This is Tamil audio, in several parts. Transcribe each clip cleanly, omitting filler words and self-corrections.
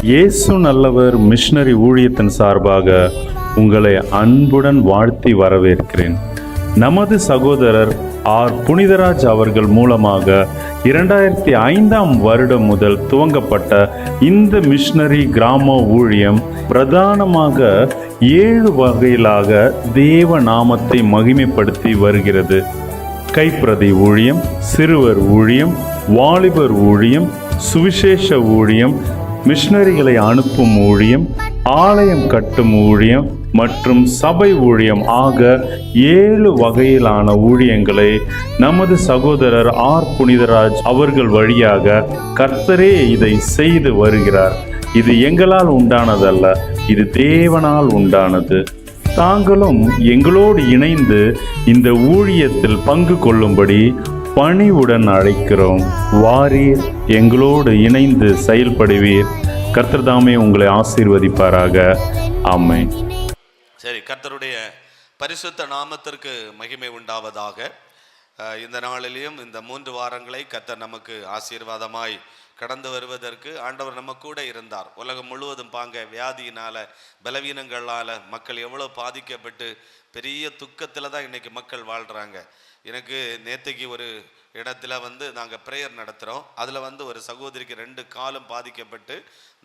இயேசு நல்லவர் மிஷனரி ஊழியத்தின் சார்பாக உங்களை அன்புடன் வாழ்த்தி வரவேற்கிறேன். நமது சகோதரர் ஆர் புனிதராஜ் அவர்கள் மூலமாக 2005ஆம் வருடம் முதல் துவங்கப்பட்ட இந்த மிஷனரி கிராம ஊழியம் பிரதானமாக 7 வகையிலாக தேவ நாமத்தை மகிமைப்படுத்தி வருகிறது. கைப்பிரதி ஊழியம், சிறுவர் ஊழியம், வாலிபர் ஊழியம், சுவிசேஷ ஊழியம், மிஷனரிகளை அனுப்பும் ஊழியம், ஆலயம் கட்டும் ஊழியம் மற்றும் சபை ஊழியம் ஆக 7 வகையிலான ஊழியங்களை நமது சகோதரர் ஆர் புனிதராஜ் அவர்கள் வழியாக கர்த்தரே இதை செய்து வருகிறார். இது எங்களால் உண்டானதல்ல, இது தேவனால் உண்டானது. தாங்களும் எங்களோடு இணைந்து இந்த ஊழியத்தில் பங்கு கொள்ளும்படி பணிவுடன் அழைக்கிறோம். வாரீர், எங்களோடு இணைந்து செயல்படுவீர். கர்த்தர் தாமே உங்களை ஆசீர்வதிப்பாராக. ஆமென். சரி, கர்த்தருடைய பரிசுத்த நாமத்திற்கு மகிமை உண்டாவதாக. இந்த நாளிலேயும் இந்த 3 வாரங்களை கர்த்தர் நமக்கு ஆசீர்வாதமாய் கடந்து வருவதற்கு ஆண்டவர் நம்ம கூட இருந்தார். உலகம் முழுவதும் வியாதியினால, பலவீனங்களால் மக்கள் எவ்வளோ பாதிக்கப்பட்டு பெரிய துக்கத்தில் தான் இன்னைக்கு மக்கள் வாழ்கிறாங்க. எனக்கு நேற்றுக்கு ஒரு இடத்துல நாங்கள் ப்ரேயர் நடத்துகிறோம். அதில் ஒரு சகோதரிக்கு 2 காலும் பாதிக்கப்பட்டு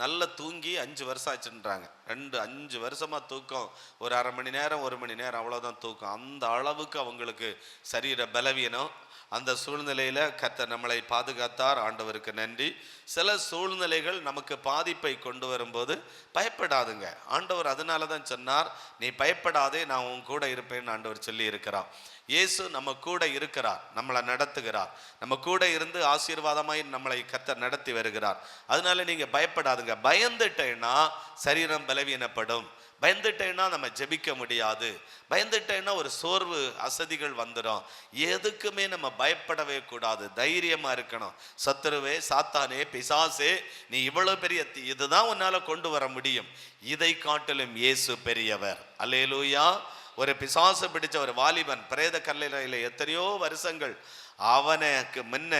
நல்லா தூங்கி 5 வருஷம் ஆச்சுன்றாங்க. 5 வருஷமாக தூக்கம், ஒரு அரை மணி நேரம் 1 மணி நேரம் அவ்வளோதான் தூக்கம். அந்த அளவுக்கு அவங்களுக்கு சரீர பலவீனம். அந்த சூழ்நிலையில் கர்த்தர் நம்மளை பாதுகாத்தார். ஆண்டவருக்கு நன்றி. சில சூழ்நிலைகள் நமக்கு பாதிப்பை கொண்டு வரும்போது பயப்படாதுங்க. ஆண்டவர் அதனால தான் சொன்னார், நீ பயப்படாதே, நான் உன் கூட இருப்பேன்னு ஆண்டவர் சொல்லி இருக்கிறார். இயேசு நம்ம கூட இருக்கிறார், நம்மளை நடத்துகிறார். நம்ம கூட இருந்து ஆசீர்வாதமாய் நம்மளை கர்த்தர் நடத்தி வருகிறார். அதனால நீங்க பயப்படாதுங்க. பயந்துட்டேன்னா சரீரம் பலவீனப்படும். பயந்துட்டேன்னா நம்ம ஜெபிக்க முடியாது. பயந்துட்டேன்னா ஒரு சோர்வு அசதிகள் வந்துடும். எதுக்குமே நம்ம பயப்படவே கூடாது, தைரியமா இருக்கணும். சத்துருவே, சாத்தானே, பிசாசே, நீ இவ்வளவு பெரிய இதுதான் உன்னால கொண்டு வர முடியும், இதை காட்டிலும் இயேசு பெரியவர். அல்லேலூயா. ஒரு பிசாசு பிடிச்ச ஒரு வாலிபன் பிரேத கல்லறையில எத்தனையோ வருஷங்கள், அவனுக்கு முன்ன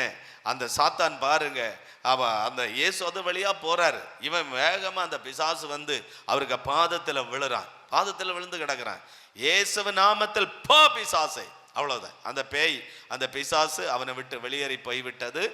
அந்த சாத்தான் பாருங்க, அந்த இயேசு அது வழியா போறாரு. இவன் வேகமா அந்த பிசாசு அவருக்கு பாதத்துல விழுறான். பாதத்துல விழுந்து கிடக்குறான். இயேசு நாமத்தில் போ பிசாசே, அவ்வளவுதான். அந்த பேய், அந்த பிசாசு அவனை விட்டு வெளியேறி போய்விட்டது.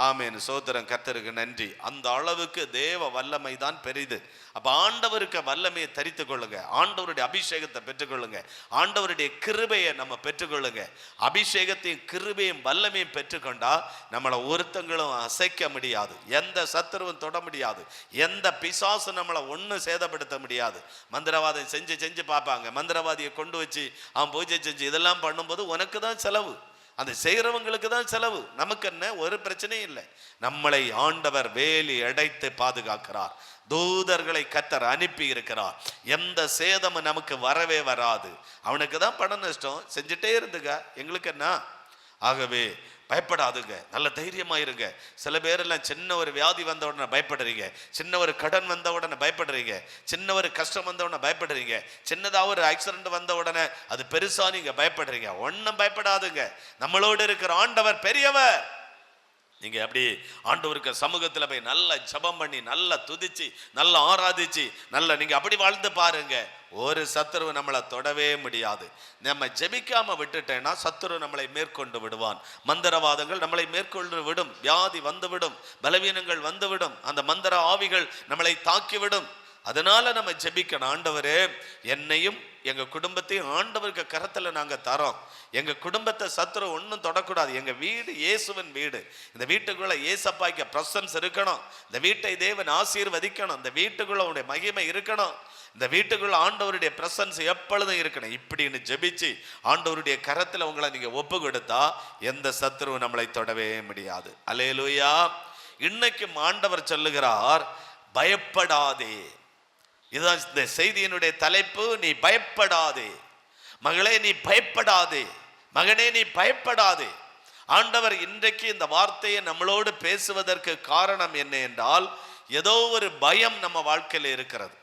ஆமென். சோதரன், கர்த்தருக்கு நன்றி. அந்த அளவுக்கு தேவ வல்லமை தான் பெரிது. அப்ப ஆண்டவருக்கு வல்லமையை தரித்து கொள்ளுங்க. ஆண்டவருடைய அபிஷேகத்தை பெற்றுக்கொள்ளுங்க. ஆண்டவருடைய கிருபையை நம்ம பெற்றுக்கொள்ளுங்க. அபிஷேகத்தையும் கிருபையும் வல்லமையும் பெற்றுக்கொண்டா நம்மளை ஒருத்தங்களும் அசைக்க முடியாது, எந்த சத்துருவும் தொட முடியாது, எந்த பிசாசு நம்மளை ஒன்றும் சேதப்படுத்த முடியாது. மந்திரவாதம் செஞ்சு பார்ப்பாங்க. மந்திரவாதியை கொண்டு வச்சு அவன் பூஜை செஞ்சு இதெல்லாம் பண்ணும்போது உனக்கு தான் செலவு, அந்த செய்கிறவங்களுக்கு தான் செலவு. நமக்கு என்ன, ஒரு பிரச்சனையும் இல்லை. நம்மளை ஆண்டவர் வேலி அடைத்து பாதுகாக்கிறார். தூதர்களை கர்த்தர் அனுப்பி இருக்கிறார். எந்த சேதமும் நமக்கு வரவே வராது. அவனுக்கு தான் பண நஷ்டம், செஞ்சுட்டே இருந்துங்க, எங்களுக்கு என்ன. ஆகவே பயப்படாதுங்க, நல்ல தைரியமா இருங்க. சில பேரெல்லாம் சின்ன ஒரு வியாதி வந்த உடனே பயப்படுறீங்க, சின்ன ஒரு கடன் வந்த உடனே பயப்படுறீங்க, சின்ன ஒரு கஷ்டம் வந்த உடனே பயப்படுறீங்க, சின்னதாக ஒரு ஆக்சிடென்ட் வந்த உடனே அது பெருசா நீங்க பயப்படுறீங்க. ஒன்றும் பயப்படாதுங்க. நம்மளோடு இருக்கிற ஆண்டவர் பெரியவர். நீங்க அப்படி ஆண்டவருக்கு சமூகத்துல போய் நல்லா ஜெபம் பண்ணி, நல்லா துதிச்சு, நல்லா ஆராதிச்சு, நல்லா நீங்க அப்படி வாழ்ந்து பாருங்க. ஒரு சத்துரு நம்மளை தொடவே முடியாது. நம்ம ஜெபிக்காம விட்டுட்டேன்னா சத்துரு நம்மளை மேற்கொண்டு விடுவான். மந்திரவாதங்கள் நம்மளை மேற்கொண்டு விடும். வியாதி வந்துவிடும், பலவீனங்கள் வந்துவிடும், அந்த மந்திர ஆவிகள் நம்மளை தாக்கிவிடும். அதனால நம்ம ஜெபிக்கணும். ஆண்டவரே, என்னையும் எங்க குடும்பத்தையும் ஆண்டவருக்கு கரத்துல நாங்க தரோம். எங்க குடும்பத்தை சத்துரு ஒன்றும் தொடக்கூடாது. எங்க வீடு இயேசுவின் வீடு. இந்த வீட்டுக்குள்ள இயேசப்பாய்க்கு பிரசன்ஸ் இருக்கணும். இந்த வீட்டை தேவன் ஆசீர்வதிக்கணும். இந்த வீட்டுக்குள்ள உடைய மகிமை இருக்கணும். இந்த வீட்டுக்குள்ள ஆண்டவருடைய பிரசன்ஸ் எப்பொழுதும் இருக்கணும். இப்படின்னு ஜெபிச்சு ஆண்டவருடைய கரத்துல உங்களை நீங்க ஒப்பு கொடுத்தா எந்த சத்துருவும் நம்மளை தொடவே முடியாது. அல்லேலூயா. இன்னைக்கும் ஆண்டவர் சொல்லுகிறார், பயப்படாதே. இதுதான் இந்த செய்தியினுடைய தலைப்பு. நீ பயப்படாதே. மகளே, நீ பயப்படாதே. மகனே, நீ பயப்படாதே. ஆண்டவர் இன்றைக்கு இந்த வார்த்தையை நம்மளோடு பேசுவதற்கு காரணம் என்ன என்றால், ஏதோ ஒரு பயம் நம்ம வாழ்க்கையில் இருக்கிறது.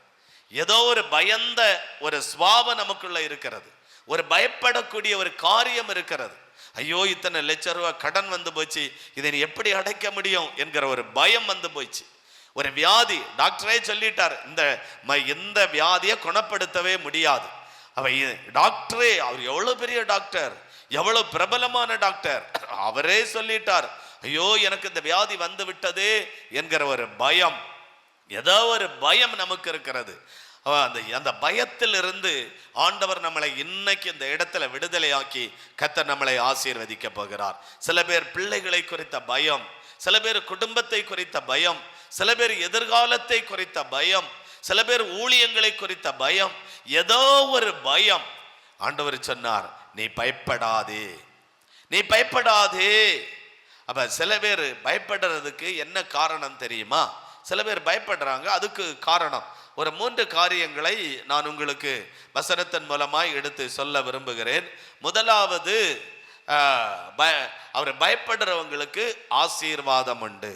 ஏதோ ஒரு பயந்த ஒரு சுபாவம் நமக்குள்ள இருக்கிறது. ஒரு பயப்படக்கூடிய ஒரு காரியம் இருக்கிறது. ஐயோ, இத்தனை லட்சம் ரூபாய் கடன் வந்து போச்சு, இதை எப்படி அடைக்க முடியும் என்கிற ஒரு பயம் வந்து போச்சு. ஒரு வியாதி டாக்டரே சொல்லிட்டார், இந்த வியாதியை குணப்படுத்தவே முடியாது. டாக்டரே, அவர் எவ்வளவு பெரிய டாக்டர், எவ்வளவு பிரபலமான டாக்டர், அவரே சொல்லிட்டார், ஐயோ எனக்கு இந்த வியாதி வந்து விட்டது என்கிற ஒரு பயம், ஏதோ ஒரு பயம் நமக்கு இருக்கிறது. அந்த பயத்தில் இருந்து ஆண்டவர் நம்மளை இன்னைக்கு இந்த இடத்துல விடுதலையாக்கி கர்த்தர் நம்மளை ஆசீர்வதிக்க போகிறார். சில பேர் பிள்ளைகளை குறித்த பயம், சில பேர் குடும்பத்தை குறித்த பயம், சில பேர் எதிர்காலத்தை குறித்த பயம், சில பேர் ஊழியங்களை குறித்த பயம், ஏதோ ஒரு பயம். ஆண்டவர் சொன்னார், நீ பயப்படாதே, நீ பயப்படாதே. அப்ப சில பேர் பயப்படுறதுக்கு என்ன காரணம் தெரியுமா? சில பேர் பயப்படுறாங்க, அதுக்கு காரணம் ஒரு 3 காரியங்களை நான் உங்களுக்கு வசனத்தின் மூலமாய் எடுத்து சொல்ல விரும்புகிறேன். முதலாவது, அவர் பயப்படுறவங்களுக்கு ஆசீர்வாதம் உண்டு.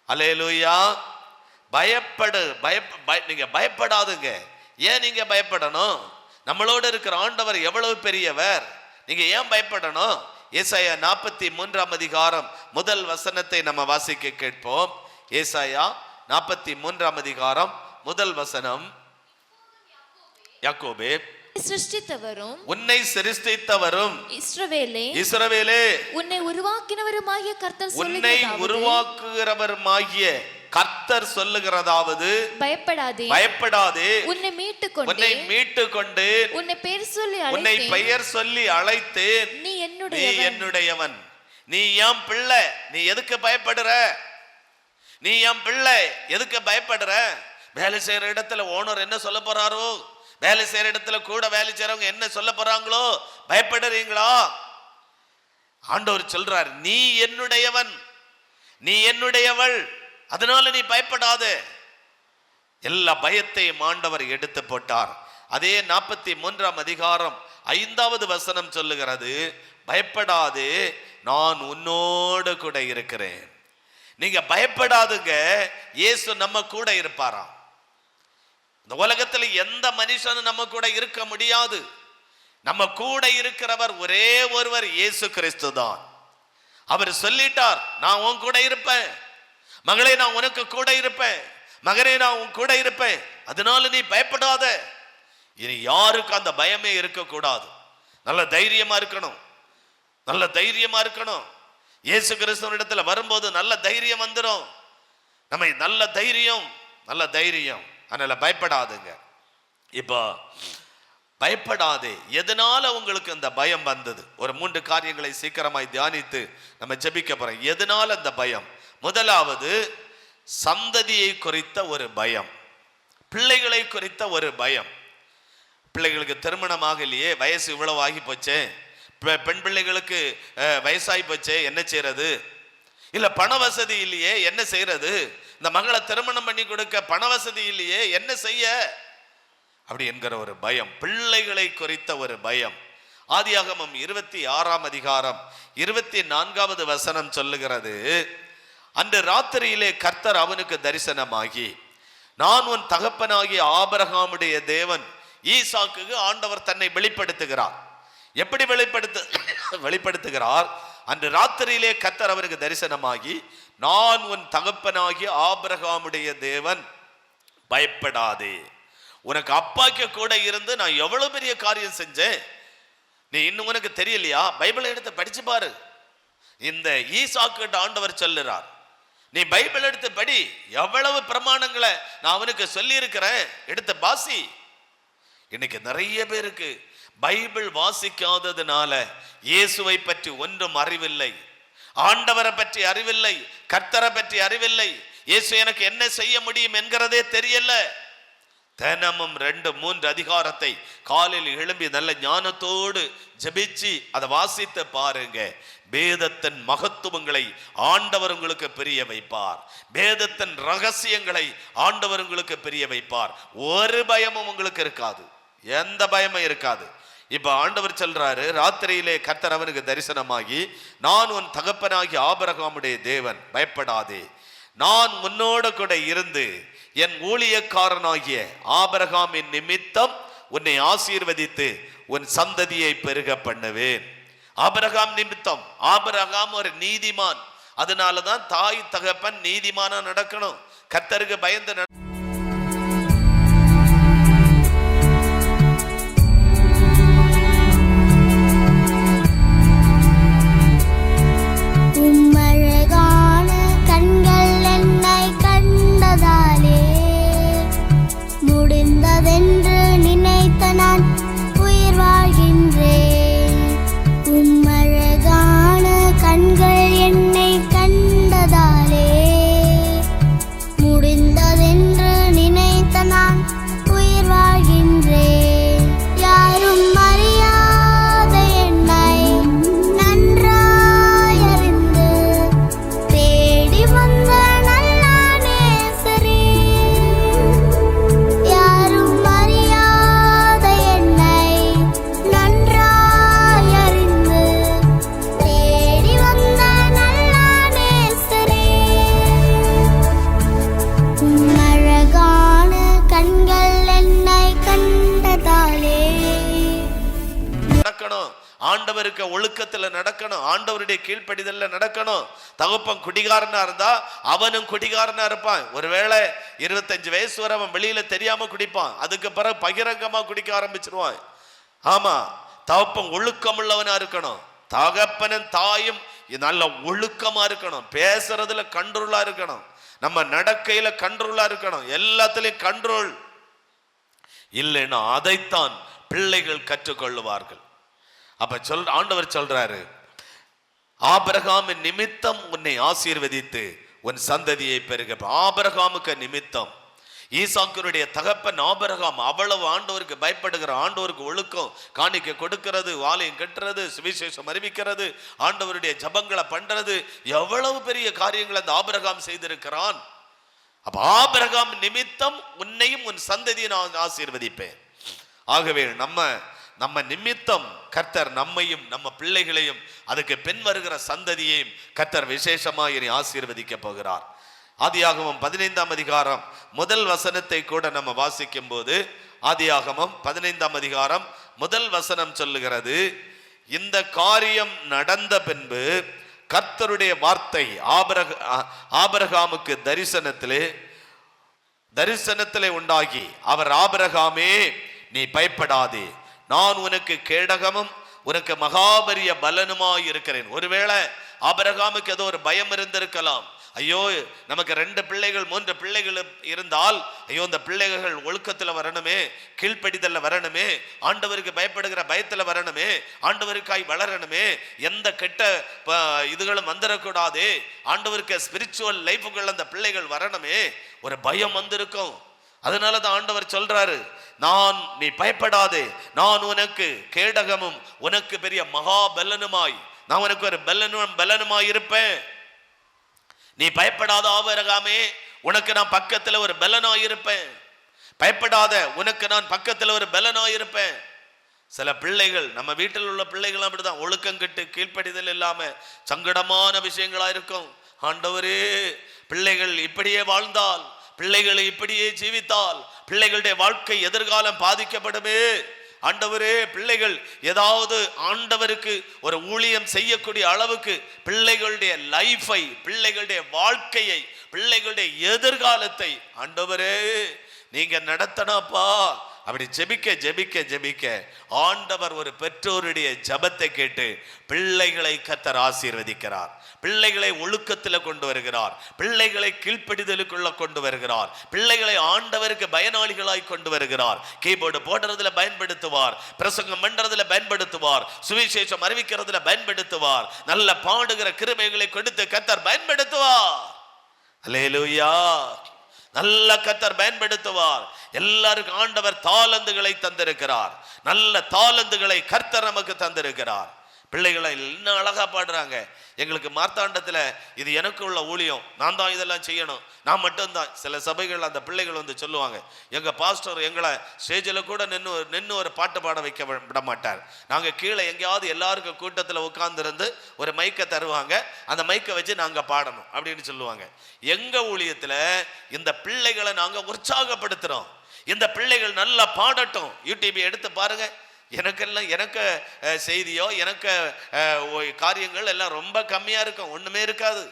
அல்லேலூயா. நீங்க பயப்படாதுங்க. ஏன் நீங்க பயப்படணும்? நம்மளோட இருக்கிற ஆண்டவர் எவ்வளவு பெரியவர், நீங்க ஏன் பயப்படணும்? ஏசாயா 43 அதிகாரம் முதல் வசனத்தை நம்ம வாசிக்க கேட்போம். ஏசாயா 43 அதிகாரம் முதல் வசனம். யாக்கோபே, உன்னை சிருஷ்டித்தவரும் இஸ்ரவேலே, உன்னை உருவாக்கினவருமாகிய கர்த்தர் சொல்லுகிறதாவது, பயப்படாதே, உன்னை மீட்டுக்கொண்டு உன்னை பெயர் சொல்லி அழைத்தேன், நீ என்னுடையவன், நீ என் பிள்ளை. நீ எதுக்கு பயப்படுற? நீ என் பிள்ளை, எதுக்கு பயப்படுற? வேலை செய்யற இடத்துல ஓனர் என்ன சொல்ல போறாரோ, வேலை செய்யற இடத்துல கூட வேலை செய்யறவங்க என்ன சொல்ல போறாங்களோ, பயப்படுறீங்களா? ஆண்டவர் சொல்றார், நீ என்னுடையவன், நீ என்னுடையவள், அதனால நீ பயப்படாத. எல்லா பயத்தையும் ஆண்டவர் எடுத்து போட்டார். அதே 43 அதிகாரம் 5வது வசனம் சொல்லுகிறது, பயப்படாதே, நான் உன்னோடு கூட இருக்கிறேன். நீங்க பயப்படாதுங்க, இயேசு நம்ம கூட இருப்பாராம். இந்த உலகத்துல எந்த மனுஷனும் நம்ம கூட இருக்க முடியாது. நம்ம கூட இருக்கிறவர் ஒரே ஒருவர் இயேசு கிறிஸ்து தான். அவர் சொல்லிட்டார், நான் உன் கூட இருப்பேன், மகளே நான் உனக்கு கூட இருப்பேன், மகனே நான் உன் கூட இருப்பேன், அதனால நீ பயப்படாத. இனி யாருக்கு அந்த பயமே இருக்கக்கூடாது. நல்ல தைரியமா இருக்கணும், நல்ல தைரியமா இருக்கணும். இயேசு கிறிஸ்துவினிடத்துல வரும்போது நல்ல தைரியம் வந்துடும். நம்ம நல்ல தைரியம், நல்ல தைரியம். அதனால பயப்படாதுங்க. இப்போ பயப்படாதே. எதனால உங்களுக்கு அந்த பயம் வந்தது? ஒரு 3 காரியங்களை சீக்கிரமாய் தியானித்து நம்ம ஜெபிக்க போறோம். எதனால அந்த பயம்? முதலாவது, சந்ததியை குறித்த ஒரு பயம், பிள்ளைகளை குறித்த ஒரு பயம். பிள்ளைகளுக்கு திருமணமாக இல்லையே, வயசு இவ்வளவு ஆகி போச்சே, பெண் பிள்ளைகளுக்கு வயசாகி போச்சே, என்ன செய்யறது? இல்ல பண வசதி இல்லையே, என்ன செய்யறது? இந்த மகளை திருமணம் பண்ணி கொடுக்க பண வசதி இல்லையே, என்ன செய்ய? அப்படி என்கிற ஒரு பயம், பிள்ளைகளை குறித்த ஒரு பயம். ஆதியாகமம் 26 அதிகாரம் 24வது வசனம் சொல்லுகிறது, அன்று ராத்திரியிலே கர்த்தர் அவனுக்கு தரிசனமாகி, நான் உன் தகப்பனாகிய ஆபிரகாமுடைய தேவன். ஈசாக்குக்கு ஆண்டவர் தன்னை வெளிப்படுத்துகிறார். எப்படி வெளிப்படுத்துகிறார்? அன்று ராத்திரியிலே கர்த்தர் அவனுக்கு தரிசனமாகி, நான் உன் தகப்பனாகிய ஆபிரகாமுடைய தேவன், பயப்படாதே, உனக்கு அப்பாக்கு கூட இருந்து நான் எவ்வளவு பெரிய காரியம் செஞ்சேன், நீ இன்னும் உனக்கு தெரியலையா? பைபிளை எடுத்து படிச்சு பாரு. இந்த ஈசாக்கிட்ட ஆண்டவர் சொல்லுறார், நீ பைபிள் எடுத்து படி, எவ்வளவு பிரமாணங்களை நான் அவனுக்கு சொல்லி இருக்கிறேன், எடுத்து வாசி. இன்னைக்கு நிறைய பேருக்கு பைபிள் வாசிக்காததுனால இயேசுவை பற்றி ஒன்றும் அறிவில்லை, ஆண்டவரை பற்றி அறிவில்லை, கர்த்தரை பற்றி அறிவில்லை, இயேசு எனக்கு என்ன செய்ய முடியும் என்கிறதே தெரியல. தினமும் 2-3 அதிகாரத்தை காலையில் எழும்பி நல்ல ஞானத்தோடு ஜெபிச்சு அதை வாசித்து பாருங்க. வேதத்தின் மகத்துவங்களை ஆண்டவர் உங்களுக்கு பிரிய வைப்பார். வேதத்தின் ரகசியங்களை ஆண்டவர் உங்களுக்கு பிரிய வைப்பார். ஒரு பயமும் உங்களுக்கு இருக்காது, எந்த பயமும் இருக்காது. இப்ப ஆண்டவர் சொல்றாரு, ராத்திரியிலே கர்த்தர் அவனுக்கு தரிசனமாகி, நான் உன் தகப்பனாகி ஆபிரகாமுடைய தேவன், பயப்படாதே, நான் உன்னோட கூட இருந்து என் ஊழியக்காரனாகிய ஆபிரகாமின் நிமித்தம் உன்னை ஆசீர்வதித்து உன் சந்ததியை பெருக பண்ணுவேன். ஆபிரகாம் நிமித்தம். ஆபிரகாம் ஒரு நீதிமான், அதனாலதான் தாய் தகப்பன் நீதிமானா நடக்கணும். கர்த்தருக்கு பயந்து ஆண்டவருக்கு ஒழுக்கத்துல நடக்கணும், ஆண்டவருடைய கீழ்ப்படிதல்ல நடக்கணும். தகப்பன் குடிகாரனா இருந்தா அவனும் குடிகாரனா இருப்பான். ஒருவேளை 25 வயசு வரை அவன் வெளியில தெரியாம குடிப்பான், அதுக்கு பிறகு பகிரங்கமா குடிக்க ஆரம்பிச்சிருவான். ஆமா, தகப்பன் ஒழுக்கம் உள்ளவனா இருக்கணும். தகப்பனும் தாயும் நல்ல ஒழுக்கமா இருக்கணும், பேசுறதுல கண்ட்ரோலா இருக்கணும், நம்ம நடக்கையில கண்ட்ரோலா இருக்கணும், எல்லாத்திலையும் கண்ட்ரோல் இல்லைன்னா அதைத்தான் பிள்ளைகள் கற்றுக்கொள்ளுவார்கள். அப்ப ஆண்டவர் சொல்றாரு, ஆபிரகாமின் நிமித்தம் உன்னை ஆசீர்வதித்து உன் சந்ததியை பெருக. ஆபிரகாமுக்கு நிமித்தம், ஈசாக்கினுடைய தகப்பன் ஆபிரகாம் அவ்வளவு ஆண்டவருக்கு பயப்படுகிற, ஆண்டவருக்கு ஒழுக்கம், காணிக்கை கொடுக்கிறது, வாளையும் கட்டுறது, சுவிசேஷம் அறிவிக்கிறது, ஆண்டவருடைய ஜபங்களை பண்றது, எவ்வளவு பெரிய காரியங்கள் அந்த ஆபிரகாம் செய்திருக்கிறான். அப்ப ஆபிரகாம் நிமித்தம் உன்னையும் உன் சந்ததியை நான் ஆசீர்வதிப்பேன். ஆகவே நம்ம நிமித்தம் கர்த்தர் நம்மையும் நம்ம பிள்ளைகளையும் அதுக்கு பின் வருகிற சந்ததியையும் கர்த்தர் விசேஷமாக இனி ஆசீர்வதிக்க போகிறார். ஆதியாகமம் 15ஆம் அதிகாரம் முதல் வசனத்தை கூட நம்ம வாசிக்கும் போது, ஆதியாகமம் 15ஆம் அதிகாரம் முதல் வசனம் சொல்லுகிறது, இந்த காரியம் நடந்த பின்பு கர்த்தருடைய வார்த்தை ஆபிரகாமுக்கு தரிசனத்திலே உண்டாகி, அவர் ஆபிரகாமே நீ பயப்படாதே, நான் உனக்கு கேடகமும் உனக்கு மகாபரிய பலனுமாய் இருக்கிறேன். ஒருவேளை ஆபிரகாமுக்கு ஏதோ ஒரு பயம் இருந்திருக்கலாம். ஐயோ, நமக்கு 2 பிள்ளைகள் 3 பிள்ளைகள் இருந்தால், ஐயோ இந்த பிள்ளைகள் ஒழுக்கத்துல வரணுமே, கீழ்ப்படிதல்ல வரணுமே, ஆண்டவருக்கு பயப்படுகிற பயத்துல வரணுமே, ஆண்டவருக்காய் வளரணுமே, எந்த கெட்ட இதுகளும் வந்துடக்கூடாது, ஆண்டவருக்கு ஸ்பிரிச்சுவல் லைஃபுகள் அந்த பிள்ளைகள் வரணுமே, ஒரு பயம் வந்திருக்கும். அதனாலதான் ஆண்டவர் சொல்றாரு, நீ பயப்படாதே, நான் உனக்கு கேடகமும் உனக்கு பெரிய மகாபலனுமாய், நான் உனக்கு ஒரு பலனுமாய் இருப்பேன். நீ பயப்படாத ஆபிரகாமே, உனக்கு நான் பக்கத்துல ஒரு பலனாய் இருப்பேன். பயப்படாத, உனக்கு நான் பக்கத்துல ஒரு பலனாய் இருப்பேன். சில பிள்ளைகள், நம்ம வீட்டில் உள்ள பிள்ளைகள் அப்படிதான், ஒழுக்கம் கெட்டு கீழ்ப்படிதல் இல்லாம சங்கடமான விஷயங்களா இருக்கும். ஆண்டவரே, பிள்ளைகள் இப்படியே வாழ்ந்தால், பிள்ளைகளை இப்படியே ஜீவித்தால் பிள்ளைகளுடைய வாழ்க்கை எதிர்காலம் பாதிக்கப்படுமே. ஆண்டவரே, பிள்ளைகள் ஏதாவது ஆண்டவருக்கு ஒரு ஊழியம் செய்யக்கூடிய அளவுக்கு பிள்ளைகளுடைய லைஃபை, பிள்ளைகளுடைய வாழ்க்கையை, பிள்ளைகளுடைய எதிர்காலத்தை ஆண்டவரே நீங்க நடத்தணப்பா. அப்படி ஜெபிக்க ஜெபிக்க ஜெபிக்க ஆண்டவர் ஒரு பெற்றோருடைய ஜபத்தை கேட்டு பிள்ளைகளை கர்த்தர் ஆசீர்வதிக்கிறார், பிள்ளைகளை ஒழுக்கத்தில் கொண்டு வருகிறார், பிள்ளைகளை கீழ்ப்படிதலுக்குள்ள கொண்டு வருகிறார், பிள்ளைகளை ஆண்டவருக்கு பயனாளிகளாய் கொண்டு வருகிறார். கீபோர்டு போடுறதுல பயன்படுத்துவார், பிரசங்கம் பண்றதுல பயன்படுத்துவார், சுவிசேஷம் அறிவிக்கிறதுல பயன்படுத்துவார், நல்ல பாடுகிற கிருபைகளை கொடுத்து கர்த்தர் பயன்படுத்துவார். அல்லேலூயா. நல்ல கர்த்தர் பயன்படுத்துவார். எல்லாருக்கும் ஆண்டவர் தாளந்துகளை தந்திருக்கிறார், நல்ல தாளந்துகளை கர்த்தர் நமக்கு தந்திருக்கிறார். பிள்ளைகளை இன்னும் அழகா பாடுறாங்க. எங்களுக்கு மார்த்தாண்டத்துல இது எனக்கு உள்ள ஊழியம், நான் தான் இதெல்லாம் செய்யணும், நான் மட்டும்தான். சில சபைகள் அந்த பிள்ளைகள் வந்து சொல்லுவாங்க, எங்க பாஸ்டர் எங்களை ஸ்டேஜில் கூட நின்று ஒரு பாட்டு பாட வைக்க விட மாட்டார். நாங்கள் கீழே எங்கேயாவது எல்லாருக்கும் கூட்டத்தில் உட்கார்ந்துருந்து ஒரு மைக்கை தருவாங்க, அந்த மைக்கை வச்சு நாங்கள் பாடணும் அப்படின்னு சொல்லுவாங்க. எங்க ஊழியத்தில் இந்த பிள்ளைகளை நாங்கள் உற்சாகப்படுத்துறோம். இந்த பிள்ளைகள் நல்லா பாடட்டும். யூடியூப் எடுத்து பாருங்க, எனக்கு செய்தியோ எனக்கு காரியங்கள் எல்லாம் ரொம்ப கம்மியா இருக்கும், ஒண்ணுமே இருக்காது.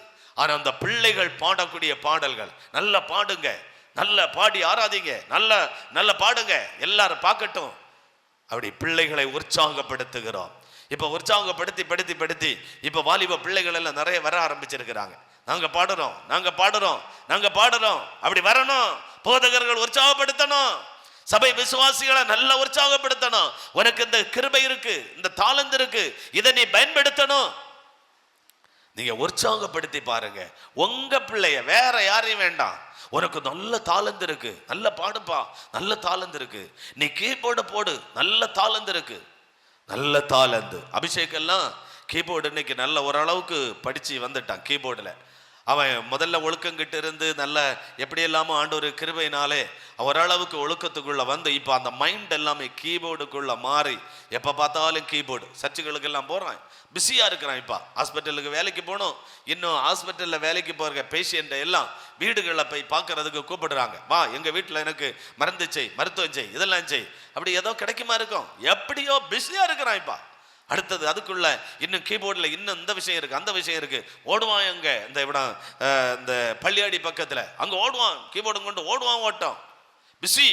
ஆனா அந்த பிள்ளைகள் பாடக்கூடிய பாடல்கள், நல்ல பாடுங்க, நல்ல பாடி ஆராதிங்க, நல்ல நல்ல பாடுங்க, எல்லாரும் பார்க்கட்டும். அப்படி பிள்ளைகளை உற்சாகப்படுத்துகிறோம். இப்ப உற்சாகப்படுத்தி படுத்தி படுத்தி இப்ப வாலிப பிள்ளைகள் எல்லாம் நிறைய வர ஆரம்பிச்சிருக்கிறாங்க. நாங்க பாடுறோம், நாங்க பாடுறோம், நாங்க பாடுறோம். அப்படி வரணும். போதகர்கள் உற்சாகப்படுத்தணும், சபை விசுவாசிகளை நல்ல உற்சாகப்படுத்தணும். உனக்கு இந்த கிருபை இருக்கு, இந்த தாளந்து இருக்கு, இதை நீ பயன்படுத்தணும். நீங்க உற்சாகப்படுத்தி பாருங்க உங்க பிள்ளைய, வேற யாரையும் வேண்டாம். உனக்கு நல்ல தாளந்து இருக்கு, நல்ல பாடுப்பா, நல்ல தாளந்து இருக்கு, நீ கீபோர்டு போடு, நல்ல தாளந்து இருக்கு, நல்ல தாளந்து. அபிஷேகெல்லாம் கீபோர்டு இன்னைக்கு நல்ல ஓரளவுக்கு படிச்சு வந்துட்டான். கீபோர்டுல அவன் முதல்ல ஒழுக்கங்கிட்டு இருந்து நல்ல எப்படி எல்லாமோ ஆண்டவர் கிருபையினாலே ஓரளவுக்கு ஒழுக்கத்துக்குள்ள வந்து இப்போ அந்த மைண்ட் எல்லாமே கீபோர்டுக்குள்ள மாறி எப்போ பார்த்தாலும் கீபோர்டு. சர்ச்சுகளுக்கெல்லாம் போகிறான், பிஸியாக இருக்கிறான். இப்போ ஹாஸ்பிட்டலுக்கு வேலைக்கு போகணும், இன்னும் ஹாஸ்பிட்டலில் வேலைக்கு போகிற பேஷண்ட்டை எல்லாம் வீடுகளில் போய் பார்க்கறதுக்கு கூப்பிடுறாங்க. வா எங்கள் வீட்டில் எனக்கு மருந்து செய், மருத்துவம் செய், இதெல்லாம் செய். அப்படி ஏதோ கிடைக்குமா இருக்கும், எப்படியோ பிஸியாக இருக்கிறான். இப்போ அடுத்தது அதுக்குள்ள இன்னும் கீபோர்டில் இன்னும் இந்த விஷயம் இருக்கு, அந்த விஷயம் இருக்கு. ஓடுவான் அங்கே இந்த இடம், இந்த பள்ளியாடி பக்கத்தில் அங்கே ஓடுவான், கீபோர்டு கொண்டு ஓடுவான், ஓட்டம் பிஸி.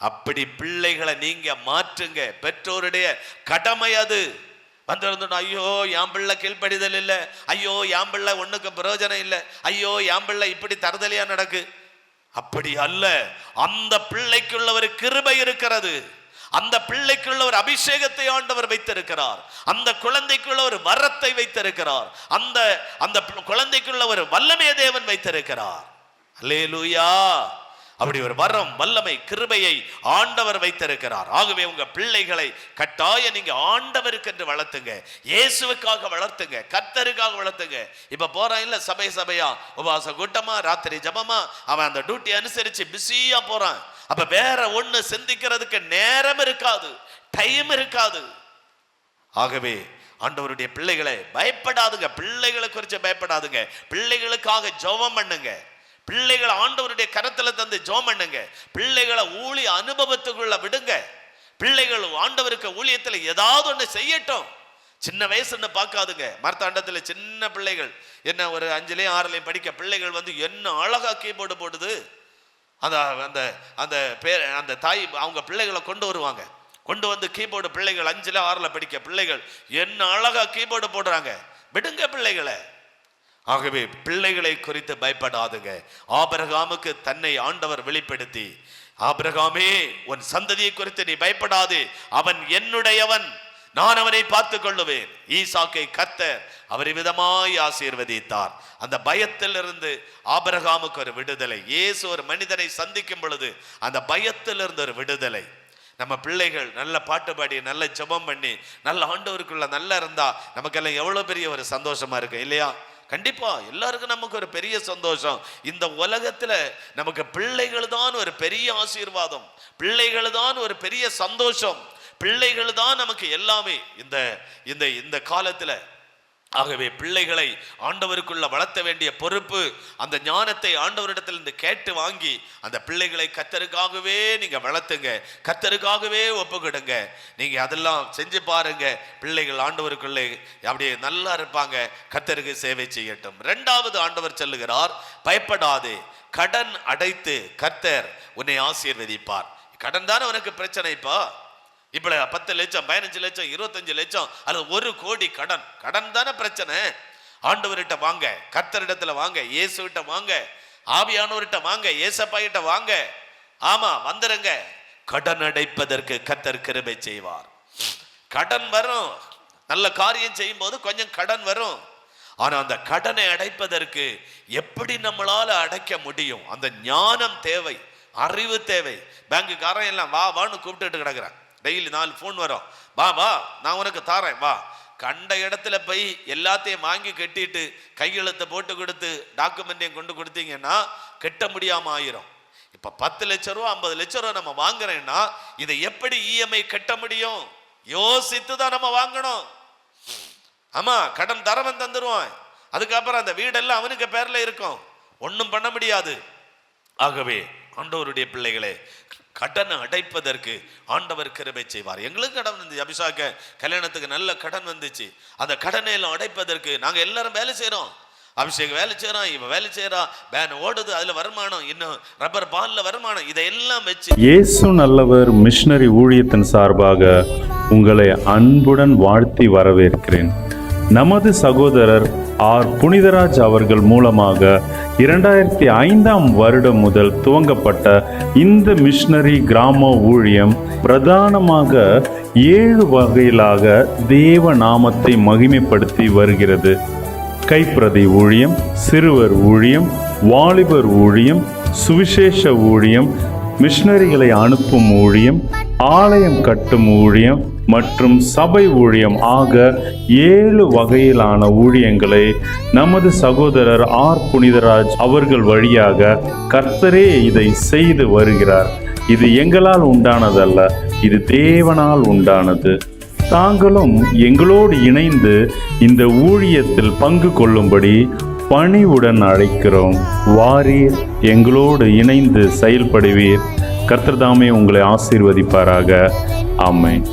அப்படி பிள்ளைகளை நீங்க மாற்றுங்க. பெற்றோருடைய கடமை அது. வந்து ஐயோ என் பிள்ளை கீழ்ப்படிதல் இல்லை, ஐயோ என் பிள்ளை ஒண்ணுக்கு பிரயோஜனம் இல்லை, ஐயோ என் பிள்ளை இப்படி தருதலையா நடக்கு. அப்படி அல்ல. அந்த பிள்ளைக்குள்ள ஒரு கிருபை இருக்கிறது, அந்த பிள்ளைக்குள்ள ஒரு அபிஷேகத்தை ஆண்டவர் வைத்திருக்கிறார், அந்த குழந்தைக்குள்ள ஒரு வரத்தை வைத்திருக்கிறார், அந்த அந்த குழந்தைக்குள்ள ஒரு வல்லமையை தேவன் வைத்திருக்கிறார். அல்லேலூயா. அப்படி ஒரு வரம், வல்லமை, கிருபையை ஆண்டவர் வைத்திருக்கிறார். ஆகவே உங்க பிள்ளைகளை கட்டாய நீங்க ஆண்டவருக்கு என்று வளர்த்துங்க, இயேசுவுக்காக வளர்த்துங்க, கர்த்தருக்காக வளர்த்துங்க. இப்ப போறான் இல்ல சபை சபையா, உபவாச கூட்டமா, ராத்திரி ஜபமா, அவன் அந்த டியூட்டி அனுசரிச்சு பிஸியா போறான். அப்ப வேற ஒண்ணு சிந்திக்கிறதுக்கு நேரம் இருக்காது, டைம் இருக்காது. ஆகவே ஆண்டவருடைய பிள்ளைகளை பயப்படாதுங்க, பிள்ளைகளை குறித்து பயப்படாதுங்க. பிள்ளைகளுக்காக ஜெபம் பண்ணுங்க, பிள்ளைகளை ஆண்டவருடைய கரத்துல தந்து ஜெபம் பண்ணுங்க. பிள்ளைகளை ஊழிய அனுபவத்துக்குள்ள விடுங்க. பிள்ளைகள் ஆண்டவருக்கு ஊழியத்தில் ஏதாவது ஒண்ணு செய்யட்டும். சின்ன வயசுன்னு பார்க்காதுங்க. மரத்தாண்டத்தில் சின்ன பிள்ளைகள் என்ன ஒரு 5லயும் 6லயும் படிக்க பிள்ளைகள் வந்து என்ன அழகா கீபோர்டு போடுது. அந்த அந்த அந்த பேர் அந்த தாய் அவங்க பிள்ளைகளை கொண்டு வருவாங்க, கொண்டு வந்து கீபோர்டு பிள்ளைகள் 5ல 6ல படிக்க பிள்ளைகள் என்ன அழகா கீபோர்டு போடுறாங்க. விடுங்க பிள்ளைகளை. ஆகவே பிள்ளைகளை குறித்து பயப்படாதுங்க. ஆபிரகாமுக்கு தன்னை ஆண்டவர் வெளிப்படுத்தி, ஆபிரகாமே உன் சந்ததியை குறித்து நீ பயப்படாது, அவன் என்னுடையவன், நான் அவனை பார்த்துக் கொள்ளுவேன். ஈசாக்கை கர்த்தர் அவரை விதமாய் ஆசீர்வதித்தார். அந்த பயத்திலிருந்து ஆபிரகாமுக்கு ஒரு விடுதலை. இயேசு ஒரு மனிதனை சந்திக்கும் பொழுது அந்த பயத்திலிருந்து ஒரு விடுதலை. நம்ம பிள்ளைகள் நல்ல பாட்டு பாடி, நல்ல ஜெபம் பண்ணி, நல்ல ஆண்டவருக்குள்ள நல்லா இருந்தா நமக்கெல்லாம் எவ்வளவு பெரிய ஒரு சந்தோஷமா இருக்கு இல்லையா? கண்டிப்பா எல்லாருக்கும் நமக்கு ஒரு பெரிய சந்தோஷம். இந்த உலகத்துல நமக்கு பிள்ளைகள் தான் ஒரு பெரிய ஆசீர்வாதம், பிள்ளைகள் தான் ஒரு பெரிய சந்தோஷம், பிள்ளைகள் தான் நமக்கு எல்லாமே இந்த இந்த இந்த காலத்துல. ஆகவே பிள்ளைகளை ஆண்டவருக்குள்ள வளர்த்த வேண்டிய பொறுப்பு, அந்த ஞானத்தை ஆண்டவரிடத்திலிருந்து கேட்டு வாங்கி அந்த பிள்ளைகளை கர்த்தருக்காகவே நீங்க வளர்த்துங்க, கர்த்தருக்காகவே ஒப்புக்கிடுங்க. நீங்க அதெல்லாம் செஞ்சு பாருங்க, பிள்ளைகள் ஆண்டவருக்குள்ளே அப்படியே நல்லா இருப்பாங்க, கர்த்தருக்கு சேவை செய்யட்டும். 2வது ஆண்டவர் சொல்லுகிறார், பயப்படாதே, கடன் அடைத்து கர்த்தர் உன்னை ஆசீர்வதிப்பார். கடன் தானே உனக்கு பிரச்சனைப்பா. இப்ப 10 லட்சம் 15 லட்சம் 25 லட்சம் அல்லது 1 கோடி கடன், கடன் தானே பிரச்சனை. ஆண்டவர்கிட்ட வாங்க, கர்த்தரிடத்துல வாங்க, இயேசுகிட்ட வாங்க, ஆவியானவர்கிட்ட வாங்க, ஏசப்பா கிட்ட வாங்க. ஆமா வந்துருங்க. கடன் அடைப்பதற்கு கர்த்தர் கிருபை செய்வார். கடன் வரும், நல்ல காரியம் செய்யும் போது கொஞ்சம் கடன் வரும். ஆனா அந்த கடனை அடைப்பதற்கு எப்படி நம்மளால அடைக்க முடியும்? அந்த ஞானம் தேவை, அறிவு தேவை. பேங்குக்காரன் எல்லாம் வா வான்னு கூப்பிட்டு கிடக்குறான். டெய்லி 4 ஃபோன் வரும், வா வா நான் உனக்கு தாரேன் வா. கண்ட இடத்துல போய் எல்லாத்தையும் வாங்கி கட்டிட்டு கையெழுத்தை போட்டு கொடுத்து டாக்குமெண்ட்டையும் கொண்டு கொடுத்தீங்கன்னா கட்ட முடியாம ஆயிரும். இப்ப 10 லட்சம் ரூபா 50 லட்சம் ரூபா நம்ம வாங்குறேன்னா இதை எப்படி இஎம்ஐ கட்ட முடியும்? யோசித்து தான் நம்ம வாங்கணும். ஆமா, கடன் தரவன் தந்துருவான், அதுக்கப்புறம் அந்த வீடெல்லாம் அவனுக்கு பேர்ல இருக்கும், ஒன்றும் பண்ண முடியாது. ஆகவே ஆண்டவருடைய பிள்ளைகளே, கடனை அடைப்பதற்கு ஆண்டவர் கிருபை செய்வார். எங்களுக்கு கடன் வந்துச்சு, அபிஷாக்க கல்யாணத்துக்கு நல்ல கடன் வந்துச்சு. அந்த கடனை எல்லாம் அடைப்பதற்கு நாங்க எல்லாரும் வேலை செய்யறோம். அபிஷேக் வேலை செய்யறான், இவன் வேலை செய்யறான், பேன் ஓடுது, அதுல வருமானம், இன்னும் ரப்பர் பால்ல வருமானம், இதையெல்லாம் வச்சு இயேசு நல்லவர் மிஷனரி ஊழியத்தின் சார்பாக உங்களை அன்புடன் வாழ்த்தி வரவேற்கிறேன். நமது சகோதரர் ஆர் புனிதராஜ் அவர்கள் மூலமாக 2005ஆம் வருடம் முதல் துவங்கப்பட்ட இந்த மிஷனரி கிராம ஊழியம் பிரதானமாக 7 வகையிலாக தேவ நாமத்தை மகிமைப்படுத்தி வருகிறது. கைப்பிரதி ஊழியம், சிறுவர் ஊழியம், வாலிபர் ஊழியம், சுவிசேஷ ஊழியம், மிஷனரிகளை அனுப்பும் ஊழியம், ஆலயம் கட்டும் ஊழியம் மற்றும் சபை ஊழியம் ஆக 7 வகையிலான ஊழியங்களை நமது சகோதரர் ஆர் புனிதராஜ் அவர்கள் வழியாக கர்த்தரே இதை செய்து வருகிறார். இது எங்களால் உண்டானதல்ல, இது தேவனால் உண்டானது. தாங்களும் எங்களோடு இணைந்து இந்த ஊழியத்தில் பங்கு கொள்ளும்படி பணிவுடன் அழைக்கிறோம். வாரீர், எங்களோடு இணைந்து செயல்படுவீர். கர்த்தர் தாமே உங்களை ஆசீர்வதிப்பாராக. ஆமென்.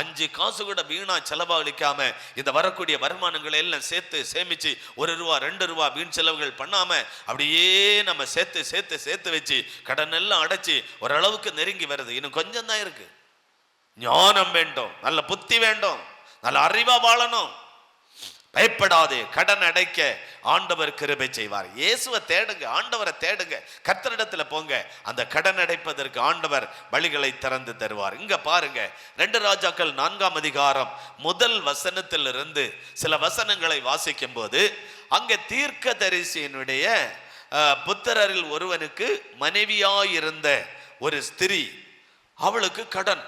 5 காசு கூட வீணா செலவழிக்காம இந்த வரக்கூடிய வருமானங்களை எல்லாம் சேர்த்து சேமிச்சு 1 ரூபா 2 ரூபா வீண் செலவுகள் பண்ணாம அப்படியே நம்ம சேர்த்து சேர்த்து சேர்த்து வச்சு கடன் எல்லாம் அடைச்சு ஓரளவுக்கு நெருங்கி வருது. இன்னும் கொஞ்சம் தான் இருக்கு. ஞானம் வேண்டும், நல்ல புத்தி வேண்டும், நல்ல அறிவா வாழணும். பயப்படாதே, கடன் அடைக்க ஆண்டவர் கிருபை செய்வார். இயேசுவை தேடுங்க, ஆண்டவரை தேடுங்க, கர்த்தரிடத்துல போங்க. அந்த கடன் அடைப்பதற்கு ஆண்டவர் வழிகளை திறந்து தருவார். இங்க பாருங்க, 2 ராஜாக்கள் 4ஆம் அதிகாரம் முதல் வசனத்திலிருந்து சில வசனங்களை வாசிக்கும் போது அங்க தீர்க்கதரிசியினுடைய புத்திரரில் ஒருவனுக்கு மனைவியாயிருந்த ஒரு ஸ்திரீ, அவளுக்கு கடன்.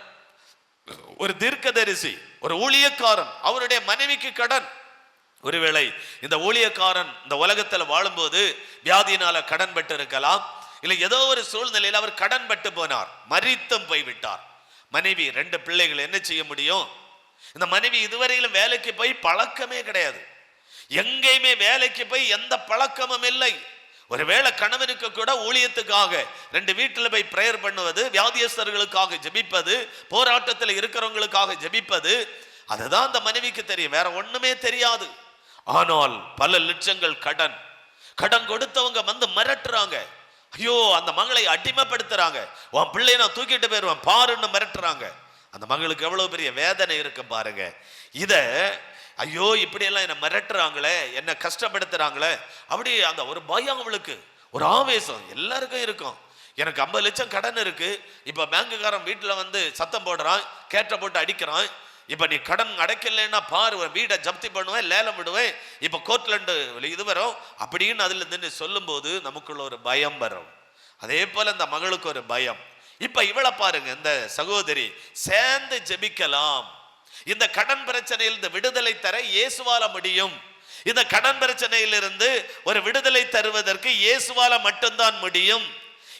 ஒரு தீர்க்கதரிசி, ஒரு ஊழியக்காரன், அவருடைய மனைவிக்கு கடன். ஒருவேளை இந்த ஊழியக்காரன் இந்த உலகத்துல வாழும்போது வியாதியினால கடன் பட்டு இருக்கலாம், இல்லை ஏதோ ஒரு சூழ்நிலையில் அவர் கடன் பட்டு போனார், மரித்தும் போய்விட்டார். மனைவி 2 பிள்ளைகள், என்ன செய்ய முடியும்? இந்த மனைவி இதுவரையிலும் வேலைக்கு போய் பழக்கமே கிடையாது, எங்கேயுமே வேலைக்கு போய் எந்த பழக்கமும் இல்லை. ஒருவேளை கணவனுக்கு கூட ஊழியத்துக்காக 2 வீட்டில் போய் பிரேயர் பண்ணுவது, வியாதியஸ்தர்களுக்காக ஜெபிப்பது, போராட்டத்தில் இருக்கிறவங்களுக்காக ஜெபிப்பது, அதுதான் அந்த மனைவிக்கு தெரியும், வேற ஒண்ணுமே தெரியாது. ஆனால் பல லட்சங்கள் கடன். கடன் கொடுத்தவங்க வந்து மிரட்டுறாங்க, ஐயோ அந்த மகளை அடிமைப்படுத்துறாங்க, உன் பிள்ளைய நான் தூக்கிட்டு போயிருவேன் பாருன்னு மிரட்டுறாங்க. அந்த மகளுக்கு எவ்வளவு பெரிய வேதனை இருக்கு பாருங்க. இத ஐயோ இப்படியெல்லாம் என்னை மிரட்டுறாங்களே, என்னை கஷ்டப்படுத்துறாங்களே, அப்படி அந்த ஒரு பயம் அவளுக்கு, ஒரு ஆவேசம் எல்லாருக்கும் இருக்கும். எனக்கு 50 லட்சம் கடன் இருக்கு, இப்ப பேங்குக்காரன் வீட்டுல வந்து சத்தம் போடுறான், கேட்ட போட்டு அடிக்கிறான், இப்ப நீ கடன் அடைக்கலைன்னா பாரு வீடை ஜப்தி பண்ணுவேன், லேலம் விடுவேன், இப்ப கோர்ட்ல இது வரும் அப்படின்னு அதுல இருந்து சொல்லும் போது நமக்குள்ள ஒரு பயம் வரும். அதே போல இந்த மகளுக்கு ஒரு பயம். இப்ப இவளை பாருங்க, இந்த சகோதரி சேர்ந்து ஜெபிக்கலாம். இந்த கடன் பிரச்சனையிலிருந்து விடுதலை தர இயேசுவால முடியும். இந்த கடன் பிரச்சனையிலிருந்து ஒரு விடுதலை தருவதற்கு இயேசுவால மட்டும்தான் முடியும்.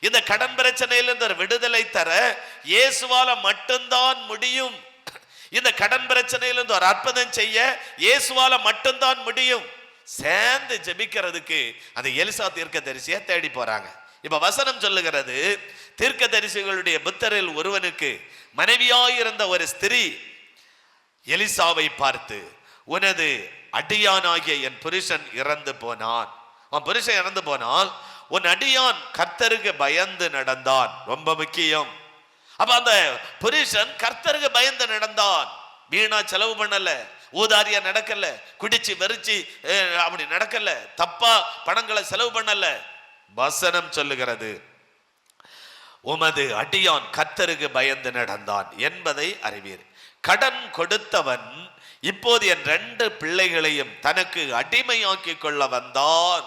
இந்த கடன் பிரச்சனையிலிருந்து ஒரு விடுதலை தர இயேசுவால மட்டும்தான் முடியும். இந்த கடன் பிரச்சனையிலிருந்து ஒரு அற்புதம் செய்ய இயேசுவால மட்டும்தான் முடியும். சேர்ந்து ஜெபிக்கிறதுக்கு அந்த எலிசா தீர்க்கதரிசியை தேடி போறாங்க. இப்ப வசனம் சொல்லுகிறது, தீர்க்கதரிசிகளுடைய புத்தரில் ஒருவனுக்கு மனைவியாயிருந்த ஒரு ஸ்திரீ எலிசாவை பார்த்து, உனது அடியானாகிய என் புருஷன் இறந்து போனான். உன் புருஷன் இறந்து போனால் உன் அடியான் கர்த்தருக்கு பயந்து நடந்தான். ரொம்ப முக்கியம். அப்ப அந்த புருஷன் கர்த்தருக்கு பயந்து நடந்தான், வீணா செலவு பண்ணல, ஊதாரியா நடக்கல, குடிச்சு வெறிச்சு அப்படி நடக்கல, தப்பா பணங்களை செலவு பண்ணல. வசனம் சொல்லுகிறது, உமது அடியான் கர்த்தருக்கு பயந்து நடந்தான் என்பதை அறிவீர். கடன் கொடுத்தவன் இப்போது என் 2 பிள்ளைகளையும் தனக்கு அடிமையாக்கி கொள்ள வந்தான்.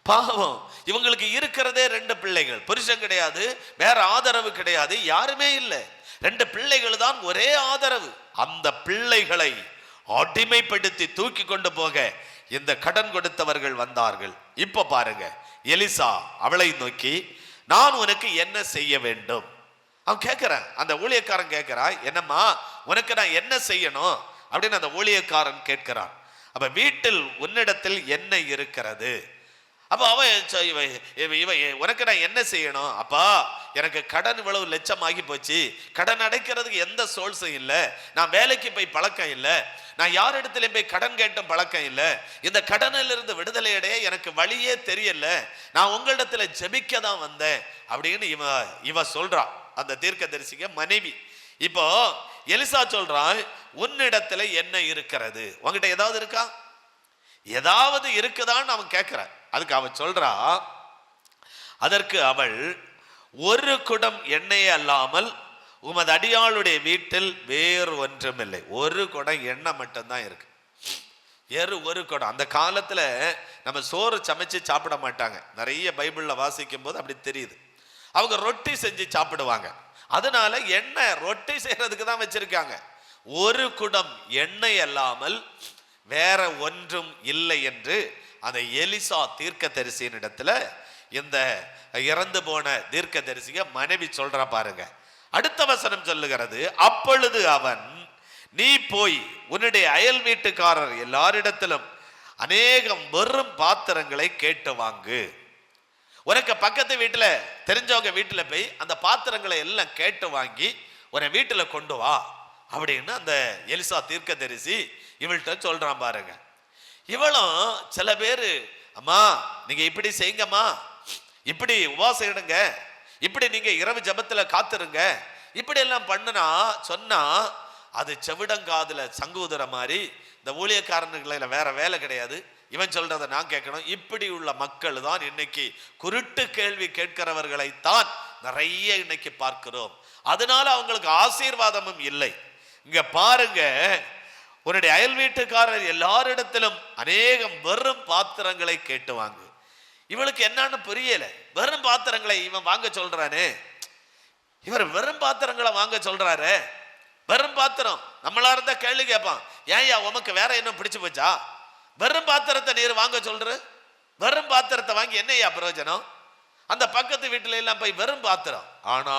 பாவம், இவங்களுக்கு இருக்கிறதே 2 பிள்ளைகள், புருஷன் கிடையாது, வேற ஆதரவு கிடையாது, யாருமே இல்லை, 2 பிள்ளைகள் தான் ஒரே ஆதரவு. அந்த பிள்ளைகளை அடிமைப்படுத்தி தூக்கி கொண்டு போக இந்த கடன் கொடுத்தவர்கள் வந்தார்கள். இப்ப பாருங்க, எலிசா அவளை நோக்கி, நான் உனக்கு என்ன செய்ய வேண்டும்? அவன் கேட்கிறான், அந்த ஊழியக்காரன் கேட்கிறான், என்னம்மா உனக்கு நான் என்ன செய்யணும் அப்படின்னு அந்த ஊழியக்காரன் கேட்கிறான். அப்ப வீட்டில் உன்னிடத்தில் என்ன இருக்கிறது? அப்ப உனக்கு நான் என்ன செய்யணும்? அப்பா, எனக்கு கடன் இவ்வளவு லட்சம் ஆகி போச்சு, கடன் அடைக்கிறதுக்கு எந்த சோர்ஸும் இல்லை, நான் வேலைக்கு போய் பழக்கம் இல்லை, நான் யார் இடத்துல போய் கடன் கேட்டும் பழக்கம் இல்லை, இந்த கடனில் இருந்து விடுதலை அடைய எனக்கு வழியே தெரியல, நான் உங்களிடத்துல ஜெபிக்க தான் வந்தேன் அப்படின்னு இவ சொல்றான், அந்த தீர்க்கதரிசிக்கு மனைவி. இப்போ எலிசா சொல்றான், உன்னிடத்துல என்ன இருக்கிறது? உங்ககிட்ட ஏதாவது இருக்கா? ஏதாவது இருக்குதான்னு அவன் கேட்கிறான். அதுக்கு அவன் சொல்றா, அதற்கு அவள், ஒரு குடம் எண்ணெய் அல்லாமல் உமது அடியாளுடைய வீட்டில் வேறு ஒன்றும் இல்லை. ஒரு குடம் எண்ணெய் மட்டும்தான் இருக்கு. ஒரு குடம். அந்த காலத்துல நம்ம சோறு சமைச்சு சாப்பிட மாட்டாங்க. நிறைய பைபிள்ல வாசிக்கும் போது அப்படி தெரியுது. அவங்க ரொட்டி செஞ்சு சாப்பிடுவாங்க. அதனால எண்ணெய் ரொட்டி செய்யறதுக்கு தான் வச்சிருக்காங்க. ஒரு குடம் எண்ணெய் அல்லாமல் வேற ஒன்றும் இல்லை என்று அந்த எலிசா தீர்க்கதரிசியின் இடத்துல இந்த இறந்து போன தீர்க்கதரிசிய மனைவி சொல்ற பாருங்க. அடுத்த வசனம் சொல்லுகிறது, அப்பொழுது அவன், நீ போய் உன்னுடைய அயல் வீட்டுக்காரர் எல்லாரிடத்திலும் அநேகம் வெறும் பாத்திரங்களை கேட்டு வாங்கு. உனக்கு பக்கத்து வீட்டுல தெரிஞ்சவங்க வீட்டுல போய் அந்த பாத்திரங்களை எல்லாம் கேட்டு வாங்கி உன வீட்டுல கொண்டு வா அப்படின்னு அந்த எலிசா தீர்க்கதரிசி இவள்கிட்ட சொல்றான் பாருங்க. இவளும் சில பேரு, அம்மா நீங்க இப்படி செய்யுங்கம்மா, இப்படி உபவாசம் எடுங்க, இப்படி நீங்க இரவு ஜபத்துல காத்துருங்க, இப்படி எல்லாம் பண்ணுனா சொன்னா அது செவிடங்காதுல சங்கூதுற மாதிரி. இந்த ஊழியக்காரனுகளை வேற வேலை கிடையாது, இவன் சொல்றதை நான் கேட்கணும். இப்படி உள்ள மக்கள் தான் இன்னைக்கு குருட்டு கேள்வி கேட்கிறவர்களைத்தான் நிறைய இன்னைக்கு பார்க்கிறோம். அதனால அவங்களுக்கு ஆசீர்வாதமும் இல்லை. இங்க பாருங்க, உன்னுடைய அயல் வீட்டுக்காரர் எல்லாரிடத்திலும் அநேகம் வெறும் பாத்திரங்களை கேட்டு வாங்கு. இவளுக்கு என்னன்னு புரியல. வெறும் பாத்திரங்களை இவன் வாங்க சொல்றானே, இவர் வெறும் பாத்திரங்களை வாங்க சொல்றாரு. வெறும் பாத்திரம் நம்மளா இருந்தா கேள்வி கேட்பான், ஏன்யா உமக்கு வேற என்ன பிடிச்சு போச்சா? வெறும் பாத்திரத்தை நீர் வாங்க சொல்ற, வெறும் பாத்திரத்தை வாங்கி என்னையா பிரயோஜனம்? அந்த பக்கத்து வீட்டுல எல்லாம் போய் வெறும் பாத்திரம். ஆனா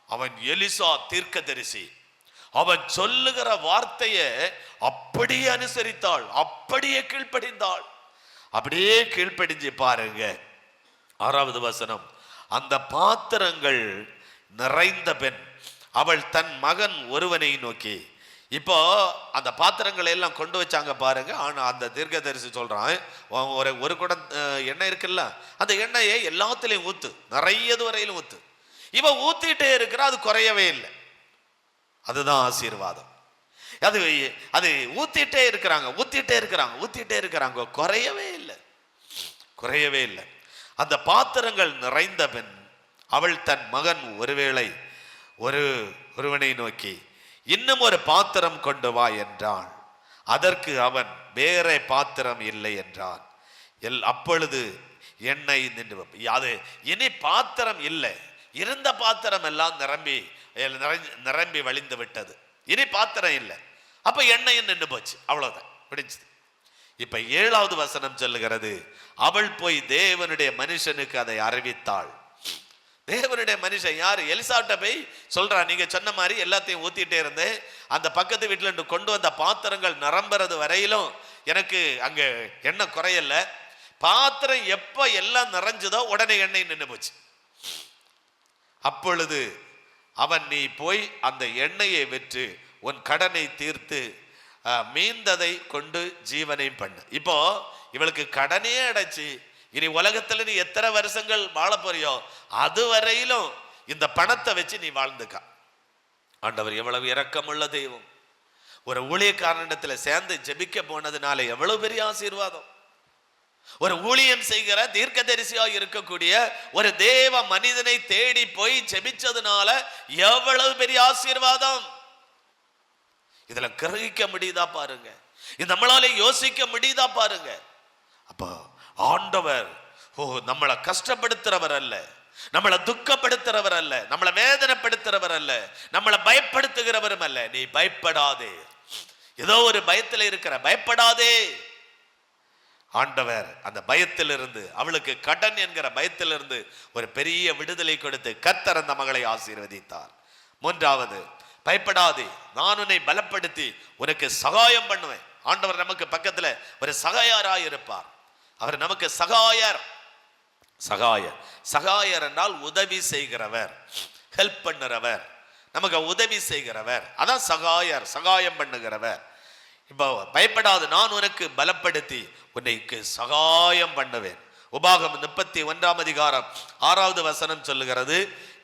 அவன் எலிசா தீர்க்கதரிசி, அவன் சொல்லுகிற வார்த்தையை அப்படியே அனுசரித்தாள், அப்படியே கீழ்ப்படிந்தாள். அப்படியே கீழ்ப்படிஞ்சு பாருங்க. 6வது வசனம், அந்த பாத்திரங்கள் நிறைந்த பெண் அவள் தன் மகன் ஒருவனை நோக்கி. இப்போ அந்த பாத்திரங்களை எல்லாம் கொண்டு வச்சாங்க பாருங்க. ஆனா அந்த தீர்க்கதரிசி சொல்றான், ஒரு குடம் எண்ணெய் இருக்குல்ல, அந்த எண்ணெயை எல்லாத்துலயும் ஊத்து, நிறையது வரையிலும் ஊத்து. இவ ஊத்திட்டே இருக்கிறா, அது குறையவே இல்லை. அதுதான் ஆசீர்வாதம். அது ஊத்திட்டே இருக்கிறாங்க, குறையவே இல்லை. அந்த பாத்திரங்கள் நிறைந்த பெண் அவள் தன் மகன் ஒருவனை நோக்கி, இன்னும் ஒரு பாத்திரம் கொண்டு வா என்றாள். அதற்கு அவன், வேற பாத்திரம் இல்லை என்றான். அப்பொழுது எண்ணெய் நின்று, இனி பாத்திரம் இல்லை, இருந்த பாத்திரம் எல்லாம் நிரம்பி வழிந்து விட்டது, இனி பாத்திரம் இல்லை. அப்ப எண்ணெயும் நின்று போச்சு, அவ்வளவுதான், பிடிச்சது. இப்ப 7வது வசனம் சொல்லுகிறது, அவள் போய் தேவனுடைய மனுஷனுக்கு அதை அறிவித்தாள். தேவனுடைய மனுஷன் யாரு? எலிசாட்ட போய் சொல்றா, நீங்க சொன்ன மாதிரி எல்லாத்தையும் ஊத்திட்டே இருந்தேன், அந்த பக்கத்து வீட்டுல இருந்து கொண்டு வந்த பாத்திரங்கள் நிரம்புறது வரையிலும் எனக்கு அங்க எண்ணெய் குறையல. பாத்திரம் எப்ப எல்லாம் நிறைஞ்சதோ உடனே எண்ணெய் நின்று போச்சு. அப்பொழுது அவன், நீ போய் அந்த எண்ணெயை விற்று உன் கடனை தீர்த்து மீந்ததை கொண்டு ஜீவனை பண்ணு. இப்போ இவளுக்கு கடனே அடைச்சு, இனி உலகத்துல நீ எத்தனை வருஷங்கள் வாழ போறியோ அது வரையிலும் இந்த பணத்தை வச்சு நீ வாழ்ந்துக்கா. ஆண்டவர் எவ்வளவு இரக்கமுள்ள தெய்வம். ஒரு ஊழியக்காரனிடத்துல சேர்ந்து ஜெபிக்க போனதுனால எவ்வளவு பெரிய ஆசீர்வாதம். ஒரு ஊழியம் செய்கிற தீர்க்கதரிசியா இருக்கக்கூடிய ஒரு தேவ மனிதனை தேடி போய் ஜெபிச்சதுனால எவ்வளவு பெரிய ஆசீர்வாதம். இதுல கிரகிக்க முடியுதா பாருங்க, இது நம்மளால யோசிக்க முடியுதா பாருங்க. அப்போ ஆண்டவர் நம்மளை கஷ்டப்படுத்துறவர் அல்ல, நம்மளை துக்கப்படுத்துறவர் அல்ல, நம்மளை வேதனைப்படுத்துறவர் அல்ல, நம்மளை பயப்படுத்துகிறவரும் அல்ல. நீ பயப்படாதே, ஏதோ ஒரு பயத்துல இருக்கிற, பயப்படாதே. ஆண்டவர் அந்த பயத்திலிருந்து, அவளுக்கு கடன் என்கிற பயத்திலிருந்து ஒரு பெரிய விடுதலை கொடுத்து கர்த்தர் அந்த மகளை ஆசீர்வதித்தார். 3வது, பயப்படாதே, நான் உன்னை பலப்படுத்தி உனக்கு சகாயம் பண்ணுவேன். ஆண்டவர் நமக்கு பக்கத்துல ஒரு சகாயராய் இருப்பார். அவர் நமக்கு சகாயர். சகாயர். சகாயர் என்றால் உதவி செய்கிறவர், ஹெல்ப் பண்ணுறவர், நமக்கு உதவி செய்கிறவர். அதான் சகாயர், சகாயம் பண்ணுகிறவர். இப்போ பயப்படாது, நான் உனக்கு பலப்படுத்தி உன்னைக்கு சகாயம் பண்ணுவேன். உபாகமம் 31 அதிகாரம் 6வது வசனம் சொல்லுகிறது,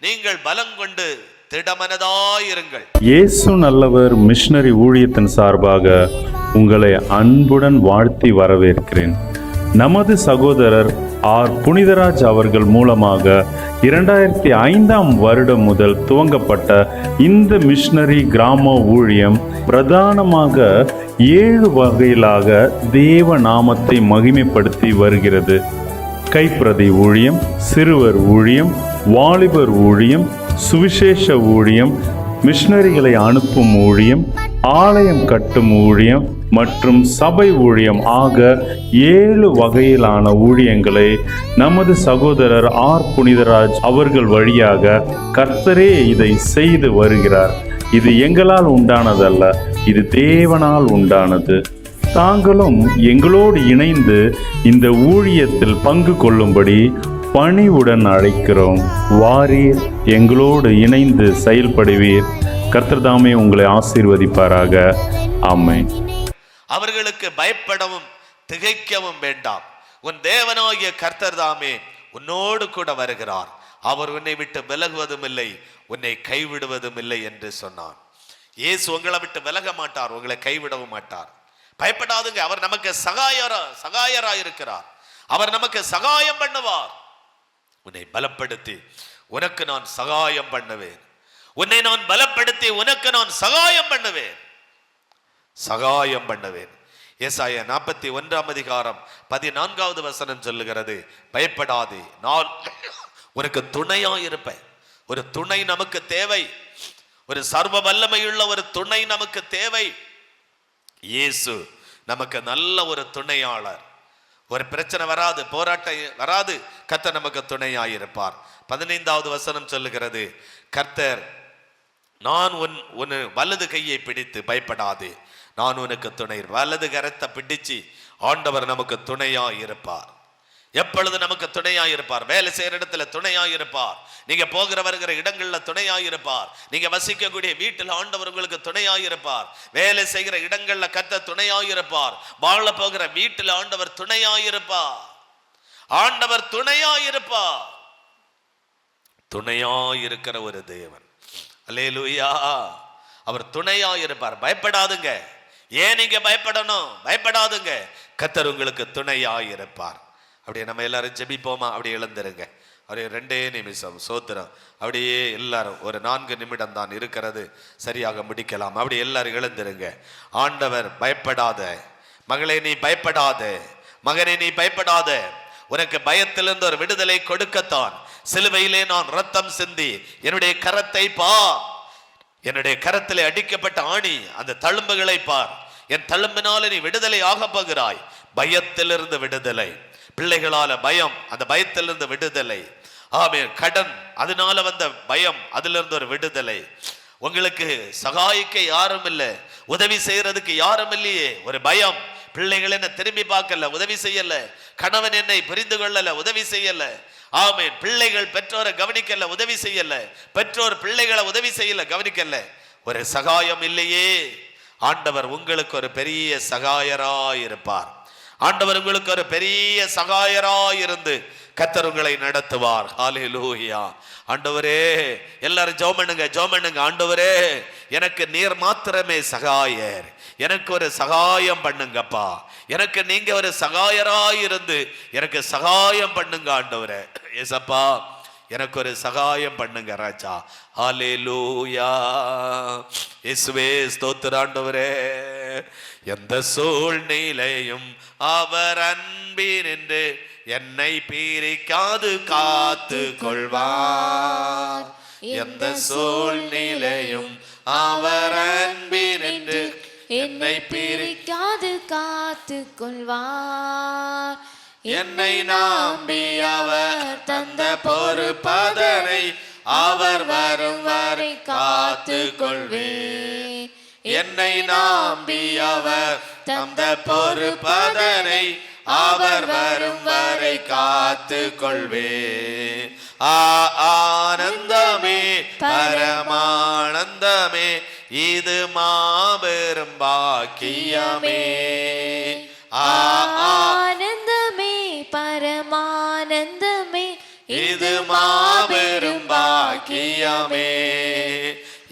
நீங்கள் பலம் கொண்டு திடமனதாயிருங்கள். இயேசு நல்லவர் மிஷனரி ஊழியத்தின் சார்பாக உங்களை அன்புடன் வாழ்த்தி வரவேற்கிறேன். நமது சகோதரர் ஆர் புனிதராஜ் அவர்கள் மூலமாக 2005ஆம் வருடம் முதல் துவங்கப்பட்ட இந்த மிஷனரி கிராம ஊழியம் பிரதானமாக 7 வகையிலாக தேவ நாமத்தை மகிமைப்படுத்தி வருகிறது. கைப்பிரதி ஊழியம், சிறுவர் ஊழியம், வாலிபர் ஊழியம், சுவிசேஷ ஊழியம், மிஷனரிகளை அனுப்பும் ஊழியம், ஆலயம் கட்டும் ஊழியம் மற்றும் சபை ஊழியம் ஆக 7 வகையிலான ஊழியங்களை நமது சகோதரர் ஆர் புனிதராஜ் அவர்கள் வழியாக கர்த்தரே இதை செய்து வருகிறார். இது எங்களால் உண்டானதல்ல, இது தேவனால் உண்டானது. தாங்களும் எங்களோடு இணைந்து இந்த ஊழியத்தில் பங்கு கொள்ளும்படி பணிவுடன் அழைக்கிறோம். வாரீர், எங்களோடு இணைந்து செயல்படுவீர். கர்த்தர் தாமே உங்களை ஆசீர்வதிப்பாராக. ஆமென். அவர்களுக்கு பயப்படவும் திகைக்கவும் வேண்டாம். உன் தேவனாகிய கர்த்தர் தாமே உன்னோடு கூட வருகிறார். அவர் உன்னை விட்டு விலகுவதும் இல்லை, உன்னை கைவிடுவதும் இல்லை என்று சொன்னார். இயேசு உங்களை விட்டு விலக மாட்டார், உங்களை கைவிடவும் மாட்டார். பயப்படாதுங்க, அவர் நமக்கு சகாயராய் இருக்கிறார். அவர் நமக்கு சகாயம் பண்ணுவார். உன்னை பலப்படுத்தி உனக்கு நான் சகாயம் பண்ணுவேன். உன்னை நான் பலப்படுத்தி உனக்கு நான் சகாயம் பண்ணுவேன். சகாயம் பண்ணுவேன். ஏசாயா 41 அதிகாரம் 14வது வசனம் சொல்லுகிறது, பயப்படாதே, நான் உனக்கு துணையா இருப்பேன். ஒரு துணை நமக்கு தேவை, ஒரு சர்வ வல்லமையுள்ள ஒரு துணை நமக்கு தேவை. இயேசு நமக்கு நல்ல ஒரு துணையாளர். ஒரு பிரச்சனை வராது, போராட்டம் வராது, கர்த்தர் நமக்கு துணையாயிருப்பார். 15வது வசனம் சொல்லுகிறது, கர்த்தர் நான் உன் வலது கையை பிடித்து பயப்படாதே, நான் உனக்கு துணை. வலது கரத்தை பிடிச்சு ஆண்டவர் நமக்கு துணையாயிருப்பார். எப்பொழுது நமக்கு துணையாயிருப்பார்? வேலை செய்யற இடத்துல துணையாயிருப்பார். நீங்க போகிற வருகிற இடங்கள்ல துணையாயிருப்பார். நீங்க வசிக்கக்கூடிய வீட்டில் ஆண்டவர் உங்களுக்கு துணையாயிருப்பார். வேலை செய்கிற இடங்கள்ல கர்த்தர் துணையாயிருப்பார். வாழ போகிற வீட்டில் ஆண்டவர் துணையாயிருப்பார். ஆண்டவர் துணையாயிருப்பார். துணையாயிருக்கிற ஒரு தேவன். அல்லேலூயா. அவர் துணையாயிருப்பார். பயப்படாதுங்க. ஏன் நீங்க பயப்படணும்? பயப்படாதுங்க, கர்த்தர் உங்களுக்கு துணையாயிருப்பார். அப்படியே நம்ம எல்லாரும் ஜெபிப்போமா? அப்படியே எழுந்திருங்க. அப்படியே 2 நிமிஷம் சோத்திரம். அப்படியே எல்லாரும் ஒரு 4 நிமிடம் தான் இருக்கிறது, சரியாக முடிக்கலாம். அப்படி எல்லாரும் எழுந்திருங்க. ஆண்டவர் பயப்படாத மகளே, நீ பயப்படாத மகனே, நீ பயப்படாத. உனக்கு பயத்திலிருந்து ஒரு விடுதலை கொடுக்கத்தான் சிலுவையிலே நான் ரத்தம் சிந்தி என்னுடைய கரத்தை பார். என்னுடைய கரத்திலே அடிக்கப்பட்ட ஆணி, அந்த தழும்புகளை பார். என் தழும்பினால நீ விடுதலை ஆக போகிறாய். பயத்திலிருந்து விடுதலை, பிள்ளைகளால பயம், அந்த பயத்திலிருந்து விடுதலை. ஆமென். கடன், அதனால வந்த பயம், அதிலிருந்து ஒரு விடுதலை. உங்களுக்கு சகாயிக்க யாரும் இல்லை, உதவி செய்யறதுக்கு யாரும் இல்லையே, ஒரு பயம். பிள்ளைகள் என்ன திரும்பி பார்க்கல, உதவி செய்யல. கணவன் என்னை புரிந்து கொள்ளல, உதவி செய்யல. ஆமென். பிள்ளைகள் பெற்றோரை கவனிக்கல, உதவி செய்யல. பெற்றோர் பிள்ளைகளை உதவி செய்யல, கவனிக்கல. ஒரு சகாயம் இல்லையே. ஆண்டவர் உங்களுக்கு ஒரு பெரிய சகாயராய் இருப்பார். ஆண்டவர் உங்களுக்கு ஒரு பெரிய சகாயராய் இருந்து கர்த்தர் உங்களை நடத்துவார். ஹல்லேலூயா. ஆண்டவரே, எல்லாரும் ஜெபம் பண்ணுங்க, ஜெபம் பண்ணுங்க. ஆண்டவரே, எனக்கு நீர் மாத்திரமே சகாயர், எனக்கு ஒரு சகாயம் பண்ணுங்கப்பா. எனக்கு நீங்க ஒரு சகாயராய் இருந்து எனக்கு சகாயம் பண்ணுங்க ஆண்டவரே. ஏசப்பா, எனக்கு ஒரு சகாயம் பண்ணுங்க ராஜா. ஹல்லேலூயா. இயேசுவே ஸ்தோத்திரம் ஆண்டவரே. எந்த சூழ்நிலையும் அவர் அன்பினின்று என்னை பிரிக்காது காத்து கொள்வார். எந்த சூழ்நிலையும் அவர் அன்பினின்று என்னை பிரிக்காது காத்து கொள்வார். என்னை நம்பி அவர் தந்த பொறுப்பதனை அவர் வரும் வரை காத்து கொள்வேன். என்னை நம்பி அவர் தந்த பொறுப்பதனை அவர் வரும் வரை காத்து கொள்வேன். ஆனந்தமே பரமானந்தமே இது மாபெரும் பாக்கியமே. ஆனந்தமே பரமானந்தமே இது மாபெரும் பாக்கியமே.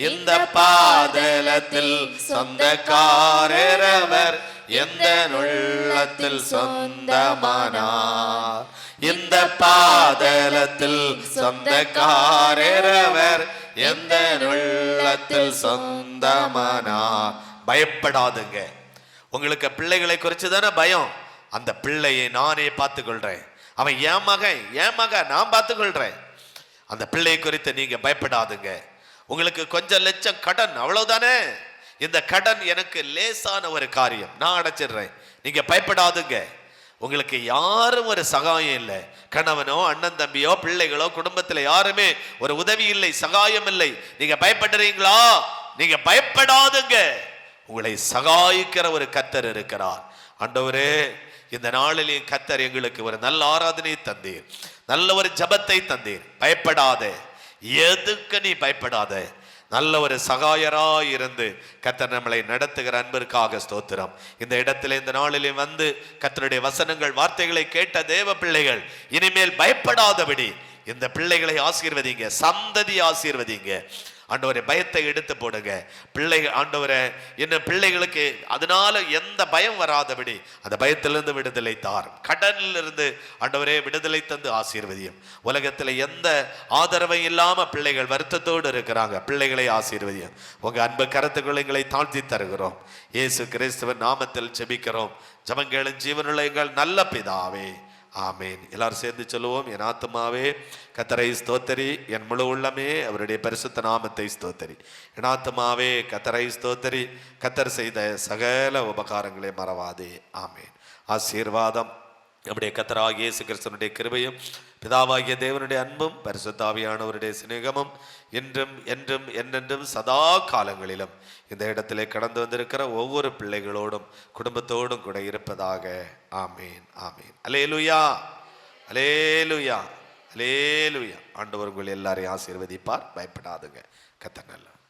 இந்த பாதலத்தில் சொந்தக்காரரவர் எந்த உள்ளத்தில் சொந்தமானார். இந்த பாதலத்தில் சொந்தக்காரரவர் எந்த உள்ளத்தில் சொந்தமானார். பயப்படாதுங்க. உங்களுக்கு பிள்ளைகளை குறித்து தானே பயம். அந்த பிள்ளையை நானே பார்த்து கொள்றேன். அவன் என் மகன் நான் பார்த்து கொள்றேன். அந்த பிள்ளை குறித்து நீங்க பயப்படாதுங்க. உங்களுக்கு கொஞ்சம் லட்சம் கடன், அவ்வளவுதானே. இந்த கடன் எனக்கு லேசான ஒரு காரியம், நான் அடைச்சிடுறேன். நீங்க பயப்படாதுங்க. உங்களுக்கு யாரும் ஒரு சகாயம் இல்லை. கணவனோ அண்ணன் தம்பியோ பிள்ளைகளோ குடும்பத்தில் யாருமே ஒரு உதவி இல்லை, சகாயம் இல்லை. நீங்க பயப்படுறீங்களா? நீங்க பயப்படாதுங்க. உங்களை சகாயிக்கிற ஒரு கர்த்தர் இருக்கிறார். ஆண்டவரே, இந்த நாளில் கர்த்தர் எங்களுக்கு ஒரு நல்ல ஆராதனை தந்தீர், நல்ல ஒரு ஜபத்தை தந்தீர். பயப்படாத, எதுக்கு நீ பயப்படாத. நல்ல ஒரு சகாயராய் இருந்து கர்த்தர் நம்மளை நடத்துகிற அன்பிற்காக ஸ்தோத்திரம். இந்த இடத்துல இந்த நாளிலே வந்து கர்த்தருடைய வசனங்கள் வார்த்தைகளை கேட்ட தேவ பிள்ளைகள் இனிமேல் பயப்படாதபடி இந்த பிள்ளைகளை ஆசீர்வதிங்க, சந்ததி ஆசீர்வதிங்க. ஆண்டவரே, பயத்தை எடுத்து போடுங்க. பிள்ளைகள் ஆண்டவரே, என்ன பிள்ளைகளுக்கு அதனால எந்த பயம் வராதபடி அந்த பயத்திலிருந்து விடுதலை தாரும். கடனிலிருந்து ஆண்டவரே விடுதலை தந்து ஆசீர்வதியும். உலகத்தில் எந்த ஆதரவும் இல்லாம பிள்ளைகள் வருத்தத்தோடு இருக்கிறாங்க. பிள்ளைகளை ஆசீர்வதியும். உங்க அன்பு கருத்துக்களை தாழ்த்தி தருகிறோம். இயேசு கிறிஸ்துவின் நாமத்தில் ஜெபிக்கிறோம். ஜெபங்களும் ஜீவனுள்ள எங்கள் நல்ல பிதாவே, ஆமேன். எல்லாரும் சேர்ந்து சொல்லுவோம். என் ஆத்துமாவே கர்த்தரை ஸ்தோத்தரி, என் முழு உள்ளமே அவருடைய பரிசுத்த நாமத்தை ஸ்தோத்தரி. என் ஆத்துமாவே கர்த்தரை ஸ்தோத்தரி, கர்த்தர் செய்த சகல உபகாரங்களை மறவாதே. ஆமேன். ஆசீர்வாதம் நம்முடைய கர்த்தராகிய இயேசு கிறிஸ்துவினுடைய கிருபையும் பிதாவாகிய தேவனுடைய அன்பும் பரிசுத்த ஆவியானவருடைய சிநேகமும் இன்றும் என்றும் என்னென்றும் சதா காலங்களிலும் இந்த இடத்திலே கடந்து வந்திருக்கிற ஒவ்வொரு பிள்ளைகளோடும் குடும்பத்தோடும் கூட இருப்பதாக. ஆமேன், ஆமேன். அல்லேலூயா, அல்லேலூயா, அல்லேலூயா. ஆண்டவர் உங்கள் எல்லாரையும் ஆசீர்வதிப்பார். பயப்படாதுங்க. கர்த்தர் நல்லவர்.